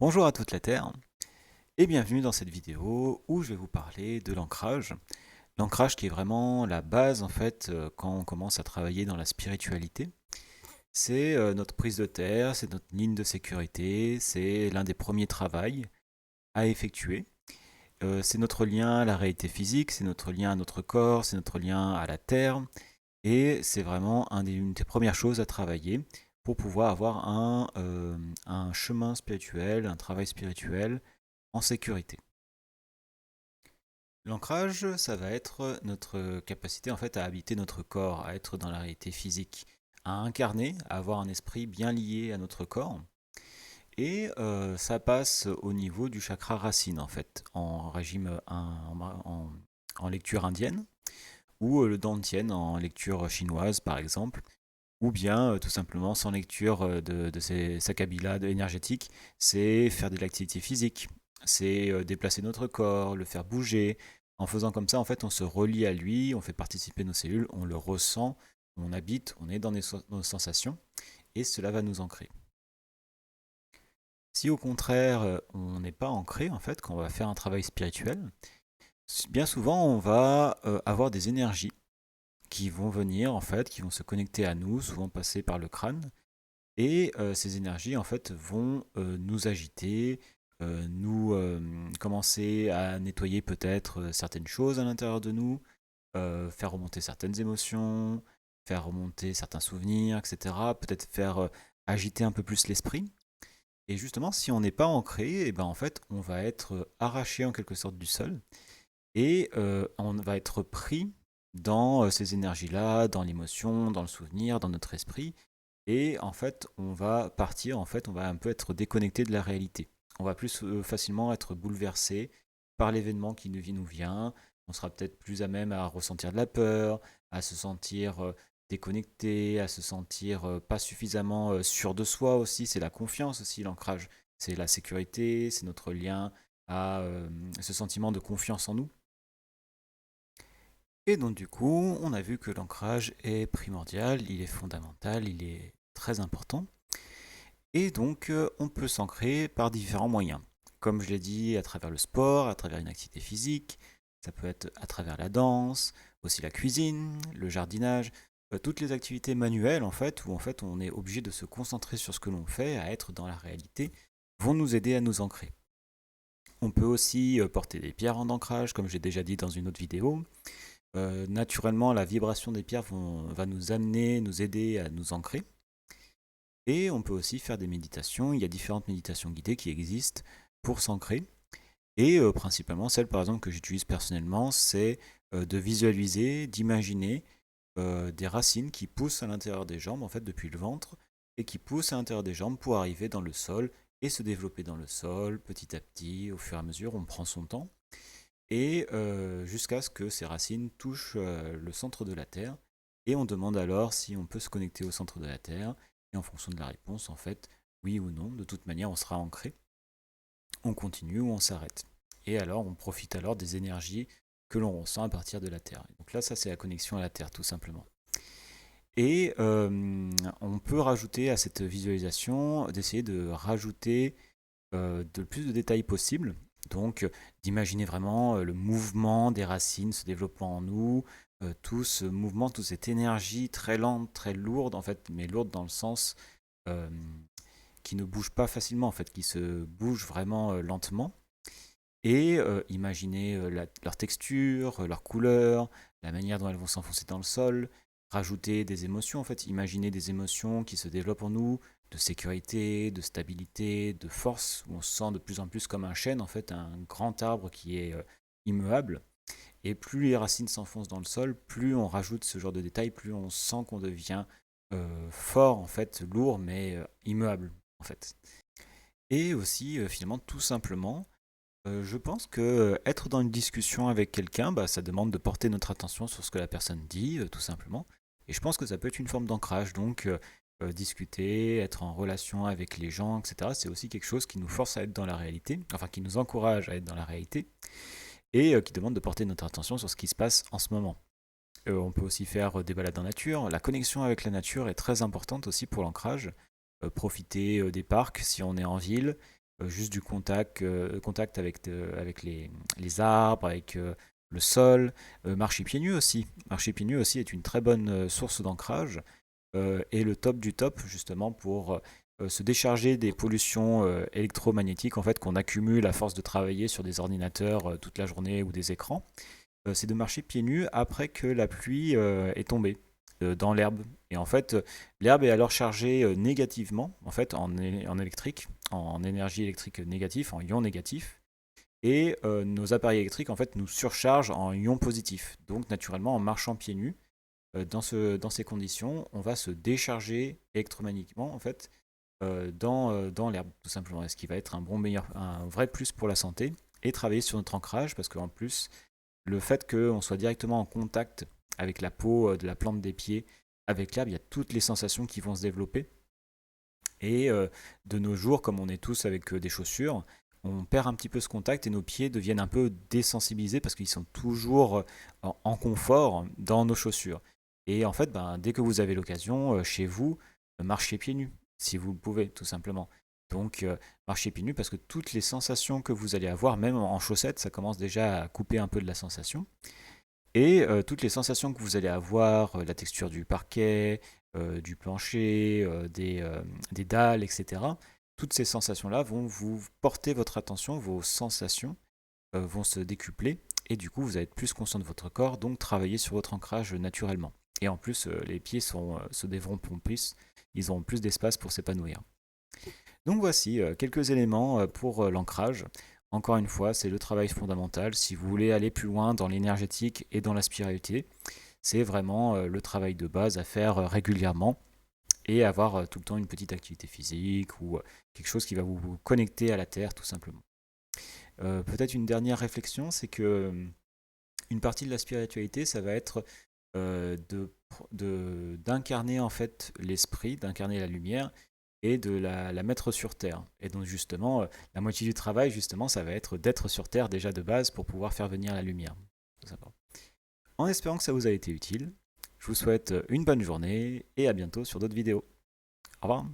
Bonjour à toute la Terre et bienvenue dans cette vidéo où je vais vous parler de l'ancrage. L'ancrage qui est vraiment la base en fait quand on commence à travailler dans la spiritualité. C'est notre prise de terre, c'est notre ligne de sécurité, c'est l'un des premiers travaux à effectuer. C'est notre lien à la réalité physique, c'est notre lien à notre corps, c'est notre lien à la terre et c'est vraiment une des premières choses à travailler pour pouvoir avoir un chemin spirituel, un travail spirituel en sécurité. L'ancrage, ça va être notre capacité en fait à habiter notre corps, à être dans la réalité physique, à incarner, à avoir un esprit bien lié à notre corps. Et ça passe au niveau du chakra racine en fait, en lecture indienne, ou le Dantien en lecture chinoise par exemple, ou bien tout simplement sans lecture de ces sakabila énergétiques, c'est faire de l'activité physique, c'est déplacer notre corps, le faire bouger. En faisant comme ça, en fait, on se relie à lui, on fait participer nos cellules, on le ressent, on habite, on est dans nos sensations, et cela va nous ancrer. Si au contraire, on n'est pas ancré, en fait, quand on va faire un travail spirituel, bien souvent, on va avoir des énergies qui vont venir, en fait, qui vont se connecter à nous, souvent passer par le crâne, et ces énergies, en fait, vont nous agiter, nous commencer à nettoyer peut-être certaines choses à l'intérieur de nous, faire remonter certaines émotions, faire remonter certains souvenirs, etc. Peut-être faire agiter un peu plus l'esprit. Et justement, si on n'est pas ancré, et ben en fait, on va être arraché en quelque sorte du sol et on va être pris dans ces énergies-là, dans l'émotion, dans le souvenir, dans notre esprit. Et en fait, on va partir, en fait, on va un peu être déconnecté de la réalité. On va plus facilement être bouleversé par l'événement qui nous vient. On sera peut-être plus à même à ressentir de la peur, à se sentir déconnecté, à se sentir pas suffisamment sûr de soi aussi. C'est la confiance aussi, l'ancrage. C'est la sécurité, c'est notre lien à ce sentiment de confiance en nous. Et donc du coup, on a vu que l'ancrage est primordial, il est fondamental, il est très important. Et donc, on peut s'ancrer par différents moyens. Comme je l'ai dit, à travers le sport, à travers une activité physique, ça peut être à travers la danse, aussi la cuisine, le jardinage, toutes les activités manuelles en fait, où en fait on est obligé de se concentrer sur ce que l'on fait, à être dans la réalité, vont nous aider à nous ancrer. On peut aussi porter des pierres en ancrage, comme j'ai déjà dit dans une autre vidéo. Naturellement, la vibration des pierres va nous amener, nous aider à nous ancrer. Et on peut aussi faire des méditations. Il y a différentes méditations guidées qui existent pour s'ancrer. Et principalement, celle par exemple que j'utilise personnellement, c'est de visualiser, d'imaginer des racines qui poussent à l'intérieur des jambes, en fait depuis le ventre, et qui poussent à l'intérieur des jambes pour arriver dans le sol et se développer dans le sol petit à petit, au fur et à mesure, on prend son temps, et jusqu'à ce que ces racines touchent le centre de la Terre. Et on demande alors si on peut se connecter au centre de la Terre. Et en fonction de la réponse, en fait, oui ou non, de toute manière, on sera ancré. On continue ou on s'arrête. Et alors, on profite alors des énergies que l'on ressent à partir de la Terre. Donc là, ça, c'est la connexion à la Terre, tout simplement. Et on peut rajouter à cette visualisation, d'essayer de rajouter de plus de détails possibles. Donc, d'imaginer vraiment le mouvement des racines se développant en nous, tout ce mouvement, toute cette énergie très lente, très lourde, en fait, mais lourde dans le sens euh, qui ne bouge pas facilement, en fait, qui se bouge vraiment lentement. Et imaginer leur texture, leur couleur, la manière dont elles vont s'enfoncer dans le sol, rajouter des émotions, en fait, imaginer des émotions qui se développent en nous, de sécurité, de stabilité, de force, où on se sent de plus en plus comme un chêne, en fait, un grand arbre qui est immuable. Et plus les racines s'enfoncent dans le sol, plus on rajoute ce genre de détails, plus on sent qu'on devient fort, en fait, lourd, mais immuable, en fait. Et aussi, finalement, tout simplement, je pense que être dans une discussion avec quelqu'un, bah, ça demande de porter notre attention sur ce que la personne dit, tout simplement. Et je pense que ça peut être une forme d'ancrage. Donc, discuter, être en relation avec les gens, etc., c'est aussi quelque chose qui nous force à être dans la réalité, enfin qui nous encourage à être dans la réalité, et qui demande de porter notre attention sur ce qui se passe en ce moment. On peut aussi faire des balades en nature. La connexion avec la nature est très importante aussi pour l'ancrage. Profiter des parcs si on est en ville, juste du contact avec les arbres, avec le sol. Marcher pieds nus aussi. Marcher pieds nus aussi est une très bonne source d'ancrage et le top du top justement pour se décharger des pollutions électromagnétiques en fait qu'on accumule à force de travailler sur des ordinateurs toute la journée ou des écrans. C'est de marcher pieds nus après que la pluie est tombée dans l'herbe. Et en fait, l'herbe est alors chargée négativement, en fait, en électrique, en énergie électrique négative, en ions négatifs. Et nos appareils électriques, en fait, nous surchargent en ions positifs. Donc, naturellement, en marchant pieds nus, dans ces conditions, on va se décharger électromagnétiquement, en fait, dans l'herbe, tout simplement. Et ce qui va être un vrai plus pour la santé. Et travailler sur notre ancrage, parce qu'en plus, le fait qu'on soit directement en contact avec la peau de la plante des pieds, avec l'herbe, il y a toutes les sensations qui vont se développer. Et de nos jours, comme on est tous avec des chaussures, on perd un petit peu ce contact et nos pieds deviennent un peu désensibilisés parce qu'ils sont toujours en confort dans nos chaussures. Et en fait, ben, dès que vous avez l'occasion, chez vous, marchez pieds nus, si vous le pouvez, tout simplement. Donc, marchez pieds nus parce que toutes les sensations que vous allez avoir, même en chaussettes, ça commence déjà à couper un peu de la sensation. Et toutes les sensations que vous allez avoir, la texture du parquet, du plancher, des dalles, etc. Toutes ces sensations-là vont vous porter votre attention, vos sensations vont se décupler et du coup vous allez être plus conscient de votre corps, donc travailler sur votre ancrage naturellement. Et en plus, les pieds se développeront plus, ils auront plus d'espace pour s'épanouir. Donc voici quelques éléments pour l'ancrage. Encore une fois, c'est le travail fondamental. Si vous voulez aller plus loin dans l'énergétique et dans la spiritualité, c'est vraiment le travail de base à faire régulièrement et avoir tout le temps une petite activité physique ou quelque chose qui va vous connecter à la Terre tout simplement. Peut-être une dernière réflexion, c'est que une partie de la spiritualité, ça va être d'incarner en fait l'esprit, d'incarner la lumière et de la mettre sur Terre. Et donc justement, la moitié du travail, justement, ça va être d'être sur Terre déjà de base pour pouvoir faire venir la lumière. Tout simplement. En espérant que ça vous a été utile, je vous souhaite une bonne journée et à bientôt sur d'autres vidéos. Au revoir.